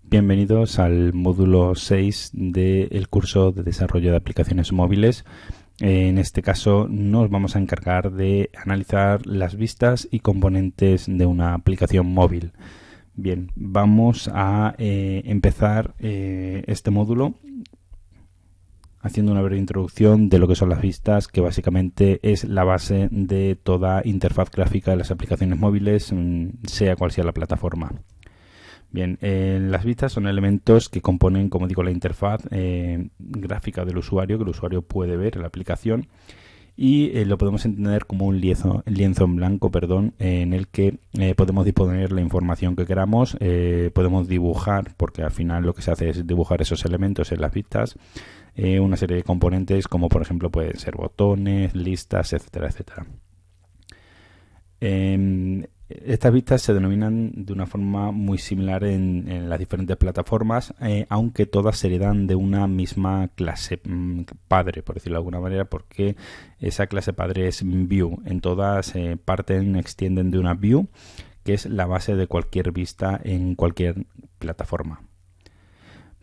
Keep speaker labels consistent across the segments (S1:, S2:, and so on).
S1: Bienvenidos al módulo 6 del curso de desarrollo de aplicaciones móviles. En este caso nos vamos a encargar de analizar las vistas y componentes de una aplicación móvil. Bien, vamos a empezar este módulo haciendo una breve introducción de lo que son las vistas, que básicamente es la base de toda interfaz gráfica de las aplicaciones móviles, sea cual sea la plataforma. Bien, las vistas son elementos que componen, como digo, la interfaz gráfica del usuario, que el usuario puede ver en la aplicación, y lo podemos entender como un lienzo en blanco, en el que podemos disponer la información que queramos, podemos dibujar, porque al final lo que se hace es dibujar esos elementos en las vistas, una serie de componentes como por ejemplo pueden ser botones, listas, etcétera, etcétera. Estas vistas se denominan de una forma muy similar en las diferentes plataformas, aunque todas se heredan de una misma clase padre, por decirlo de alguna manera, porque esa clase padre es view. En todas extienden de una view, que es la base de cualquier vista en cualquier plataforma.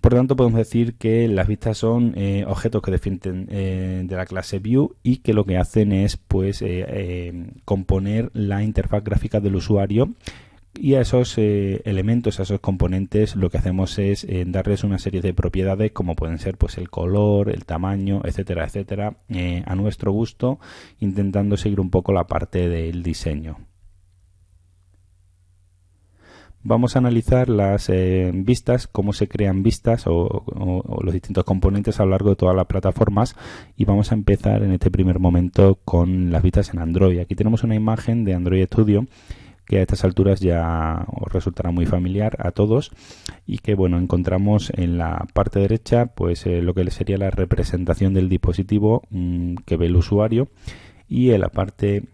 S1: Por lo tanto, podemos decir que las vistas son objetos que definen de la clase View y que lo que hacen es componer la interfaz gráfica del usuario, y a esos elementos, a esos componentes, lo que hacemos es darles una serie de propiedades como pueden ser el color, el tamaño, etcétera, etcétera, a nuestro gusto, intentando seguir un poco la parte del diseño. Vamos a analizar las vistas, cómo se crean vistas o los distintos componentes a lo largo de todas las plataformas, y vamos a empezar en este primer momento con las vistas en Android. Aquí tenemos una imagen de Android Studio que a estas alturas ya os resultará muy familiar a todos, y que encontramos en la parte derecha lo que sería la representación del dispositivo que ve el usuario, y en la parte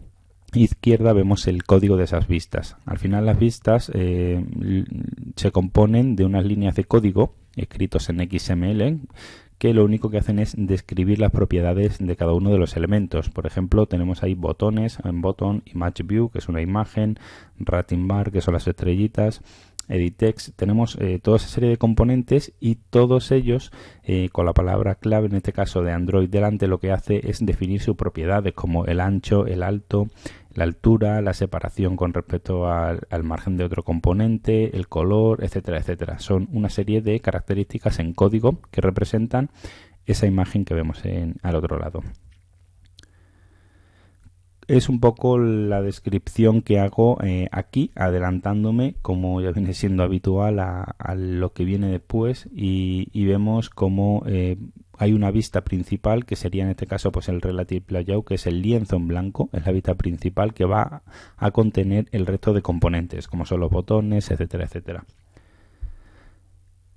S1: izquierda vemos el código de esas vistas. Al final las vistas se componen de unas líneas de código escritos en XML que lo único que hacen es describir las propiedades de cada uno de los elementos. Por ejemplo, tenemos ahí botones, en button, image view, que es una imagen, rating bar, que son las estrellitas, edit text. Tenemos toda esa serie de componentes, y todos ellos con la palabra clave, en este caso de Android delante, lo que hace es definir sus propiedades como el ancho, el alto, la altura, la separación con respecto al margen de otro componente, el color, etcétera, etcétera. Son una serie de características en código que representan esa imagen que vemos al otro lado. Es un poco la descripción que hago aquí, adelantándome, como ya viene siendo habitual, a lo que viene después, y vemos cómo hay una vista principal, que sería en este caso el Relative Layout, que es el lienzo en blanco, es la vista principal que va a contener el resto de componentes, como son los botones, etcétera, etcétera.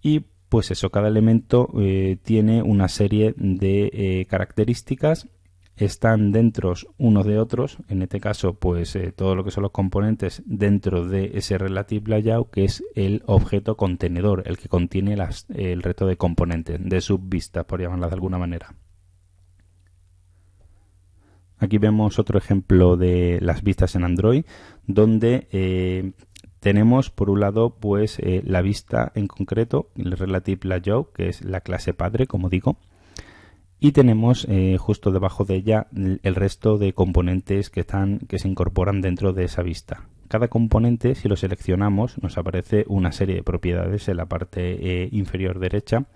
S1: Y cada elemento tiene una serie de características. Están dentro unos de otros, en este caso todo lo que son los componentes dentro de ese Relative Layout, que es el objeto contenedor, el que contiene el resto de componentes, de subvistas, por llamarlas de alguna manera. Aquí vemos otro ejemplo de las vistas en Android, donde tenemos por un lado la vista en concreto, el Relative Layout, que es la clase padre, como digo. Y tenemos justo debajo de ella el resto de componentes que se incorporan dentro de esa vista. Cada componente, si lo seleccionamos, nos aparece una serie de propiedades en la parte inferior derecha,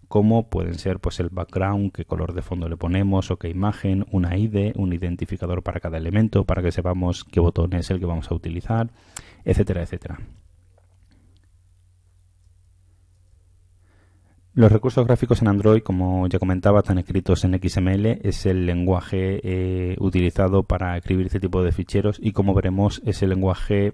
S1: como pueden ser el background, qué color de fondo le ponemos o qué imagen, una ID, un identificador para cada elemento para que sepamos qué botón es el que vamos a utilizar, etcétera, etcétera. Los recursos gráficos en Android, como ya comentaba, están escritos en XML, es el lenguaje utilizado para escribir este tipo de ficheros, y como veremos ese lenguaje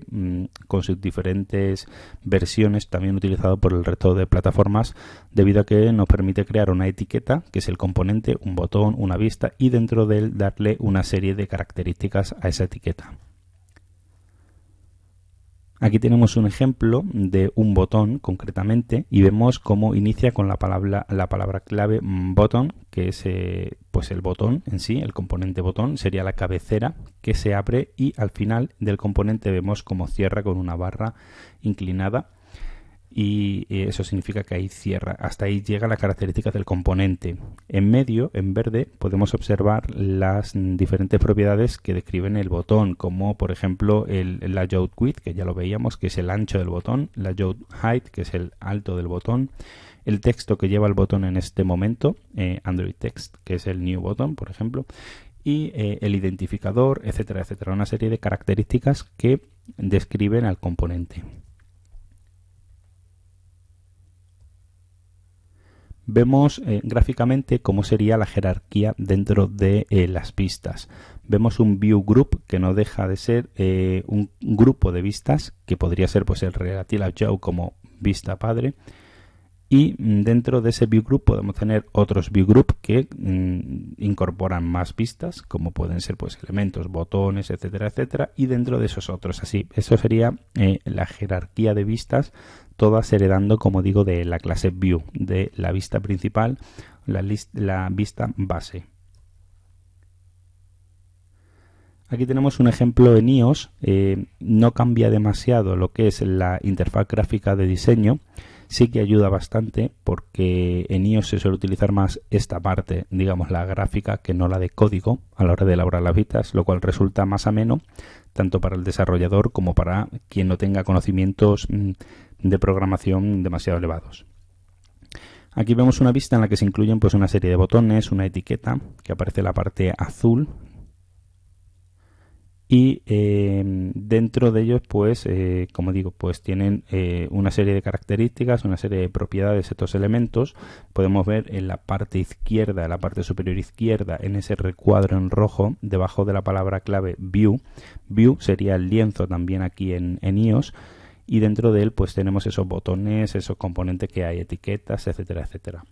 S1: con sus diferentes versiones también utilizado por el resto de plataformas, debido a que nos permite crear una etiqueta, que es el componente, un botón, una vista, y dentro de él darle una serie de características a esa etiqueta. Aquí tenemos un ejemplo de un botón concretamente, y vemos cómo inicia con la palabra clave button, que es el botón en sí, el componente botón, sería la cabecera que se abre, y al final del componente vemos cómo cierra con una barra inclinada. y eso significa que ahí cierra. Hasta ahí llega la característica del componente. En medio, en verde, podemos observar las diferentes propiedades que describen el botón, como por ejemplo el layout width, que ya lo veíamos, que es el ancho del botón, layout height, que es el alto del botón, el texto que lleva el botón en este momento, Android Text, que es el new button, por ejemplo, y el identificador, etcétera, etcétera. Una serie de características que describen al componente. Vemos gráficamente cómo sería la jerarquía dentro de las vistas. Vemos un view group que no deja de ser un grupo de vistas, que podría ser pues el Relative Layout como vista padre, y dentro de ese view group podemos tener otros view group que incorporan más vistas, como pueden ser pues elementos, botones, etcétera, etcétera, y dentro de esos otros. Así, eso sería la jerarquía de vistas, todas heredando, como digo, de la clase view, de la vista principal, la vista base. Aquí tenemos un ejemplo en iOS. No cambia demasiado lo que es la interfaz gráfica de diseño. Sí que ayuda bastante porque en iOS se suele utilizar más esta parte, digamos la gráfica, que no la de código a la hora de elaborar las vistas, lo cual resulta más ameno tanto para el desarrollador como para quien no tenga conocimientos de programación demasiado elevados. Aquí vemos una vista en la que se incluyen pues una serie de botones, una etiqueta que aparece en la parte azul, y dentro de ellos pues como digo, pues tienen una serie de características, una serie de propiedades estos elementos. Podemos ver en la parte izquierda, en la parte superior izquierda, en ese recuadro en rojo debajo de la palabra clave view. View sería el lienzo también aquí en iOS, y dentro de él pues tenemos esos botones, esos componentes que hay, etiquetas, etcétera, etcétera.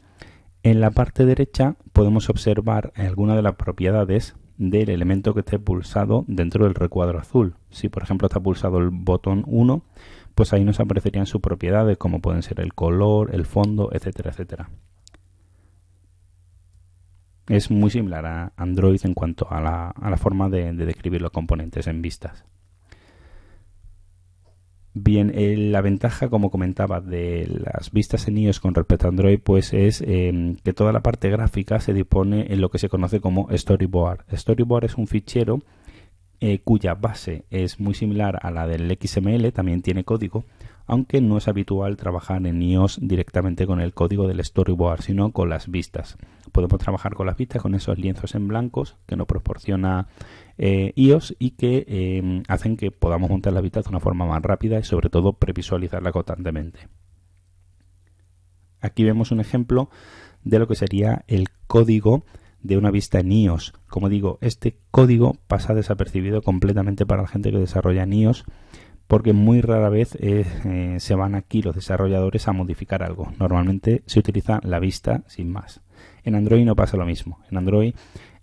S1: En la parte derecha podemos observar algunas de las propiedades del elemento que esté pulsado dentro del recuadro azul. Si por ejemplo está pulsado el botón 1, pues ahí nos aparecerían sus propiedades, como pueden ser el color, el fondo, etcétera, etcétera. Es muy similar a Android en cuanto a la forma de describir los componentes en vistas. Bien, la ventaja, como comentaba, de las vistas en iOS con respecto a Android, pues es que toda la parte gráfica se dispone en lo que se conoce como Storyboard. Storyboard es un fichero cuya base es muy similar a la del XML, también tiene código, aunque no es habitual trabajar en iOS directamente con el código del Storyboard, sino con las vistas. Podemos trabajar con las vistas, con esos lienzos en blancos que nos proporciona iOS y que hacen que podamos montar las vistas de una forma más rápida y sobre todo previsualizarla constantemente. Aquí vemos un ejemplo de lo que sería el código de una vista en iOS. Como digo, este código pasa desapercibido completamente para la gente que desarrolla en iOS, porque muy rara vez se van aquí los desarrolladores a modificar algo. Normalmente se utiliza la vista sin más. En Android no pasa lo mismo. En Android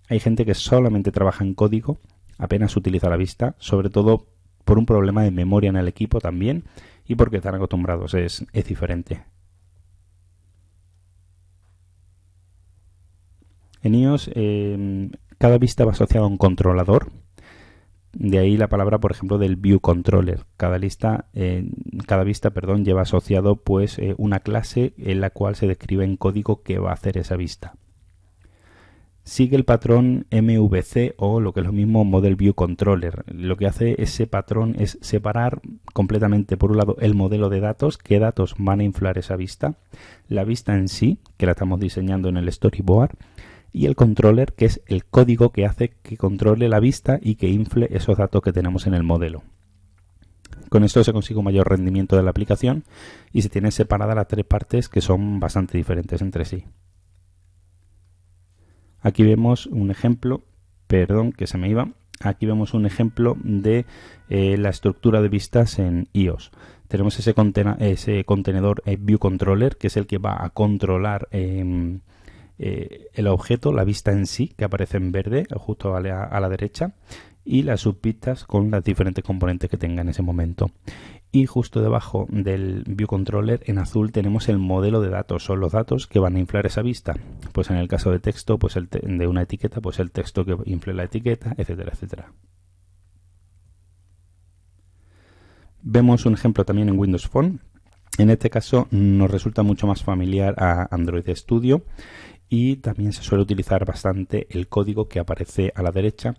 S1: hay gente que solamente trabaja en código, apenas utiliza la vista, sobre todo por un problema de memoria en el equipo también y porque están acostumbrados, es diferente. En iOS cada vista va asociada a un controlador. De ahí la palabra, por ejemplo, del view controller. Cada vista lleva asociado pues una clase en la cual se describe en código qué va a hacer esa vista. Sigue el patrón MVC o lo que es lo mismo Model View Controller. Lo que hace ese patrón es separar completamente, por un lado, el modelo de datos, qué datos van a inflar esa vista, la vista en sí, que la estamos diseñando en el storyboard, y el controller, que es el código que hace que controle la vista y que infle esos datos que tenemos en el modelo. Con esto se consigue un mayor rendimiento de la aplicación y se tienen separadas las tres partes que son bastante diferentes entre sí. Aquí vemos un ejemplo, Aquí vemos un ejemplo de la estructura de vistas en iOS. Tenemos ese contenedor View Controller, que es el que va a controlar el objeto, la vista en sí, que aparece en verde justo a la derecha, y las subvistas con las diferentes componentes que tenga en ese momento. Y justo debajo del View Controller en azul tenemos el modelo de datos, son los datos que van a inflar esa vista. Pues en el caso de texto, pues de una etiqueta, pues el texto que infle la etiqueta, etcétera, etcétera. Vemos un ejemplo también en Windows Phone. En este caso nos resulta mucho más familiar a Android Studio y también se suele utilizar bastante el código que aparece a la derecha.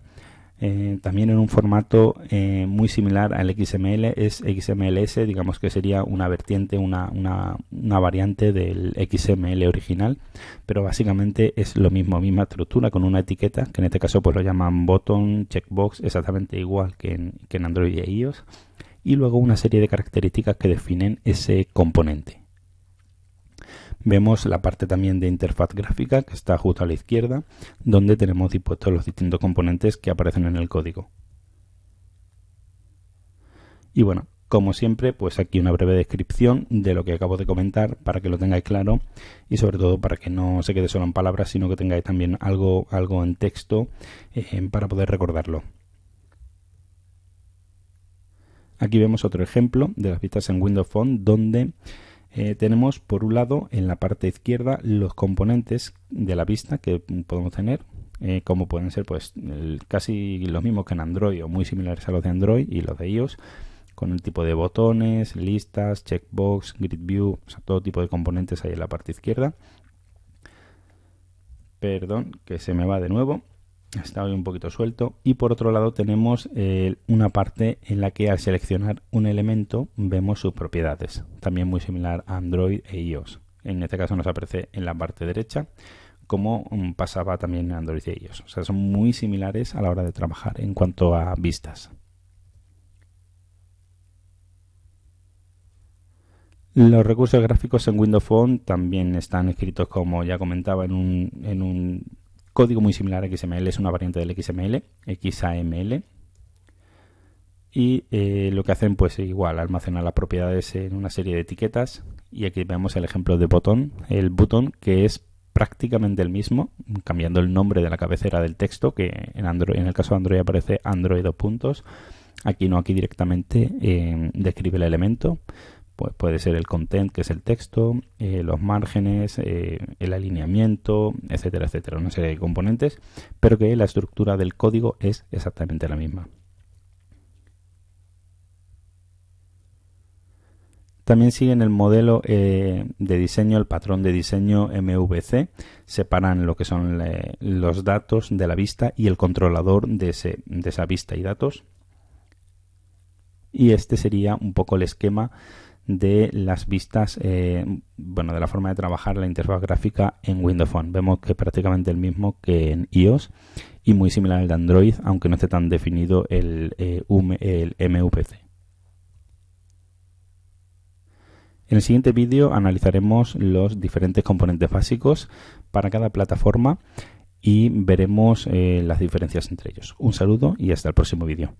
S1: También en un formato muy similar al XML, es XMLS, digamos que sería una vertiente, una variante del XML original, pero básicamente es lo mismo, misma estructura con una etiqueta, que en este caso pues lo llaman button, checkbox, exactamente igual que en Android e iOS, y luego una serie de características que definen ese componente. Vemos la parte también de interfaz gráfica que está justo a la izquierda, donde tenemos dispuestos los distintos componentes que aparecen en el código. Y bueno, como siempre, pues aquí una breve descripción de lo que acabo de comentar para que lo tengáis claro y sobre todo para que no se quede solo en palabras, sino que tengáis también algo en texto para poder recordarlo. Aquí vemos otro ejemplo de las vistas en Windows Phone donde tenemos por un lado en la parte izquierda los componentes de la vista que podemos tener, como pueden ser pues casi los mismos que en Android o muy similares a los de Android y los de iOS, con el tipo de botones, listas, checkbox, grid view, o sea, todo tipo de componentes ahí en la parte izquierda. Perdón, que se me va de nuevo. Está hoy un poquito suelto. Y por otro lado tenemos una parte en la que al seleccionar un elemento vemos sus propiedades. También muy similar a Android e iOS. En este caso nos aparece en la parte derecha, como pasaba también en Android e iOS. O sea, son muy similares a la hora de trabajar en cuanto a vistas. Los recursos gráficos en Windows Phone también están escritos, como ya comentaba, en un código muy similar a XML, es una variante del XML, XAML. Y lo que hacen pues igual, almacenar las propiedades en una serie de etiquetas. Y aquí vemos el ejemplo de botón, el button, que es prácticamente el mismo, cambiando el nombre de la cabecera del texto, que en el caso de Android aparece Android 2 puntos. Aquí no, aquí directamente describe el elemento. Pues puede ser el content, que es el texto, los márgenes, el alineamiento, etcétera, etcétera, una serie de componentes, pero que la estructura del código es exactamente la misma. También siguen el modelo de diseño, el patrón de diseño MVC, separan lo que son los datos de la vista y el controlador de esa vista y datos. Y este sería un poco el esquema de las vistas, bueno, de la forma de trabajar la interfaz gráfica en Windows Phone. Vemos que es prácticamente el mismo que en iOS y muy similar al de Android, aunque no esté tan definido el MVC. En el siguiente vídeo analizaremos los diferentes componentes básicos para cada plataforma y veremos las diferencias entre ellos. Un saludo y hasta el próximo vídeo.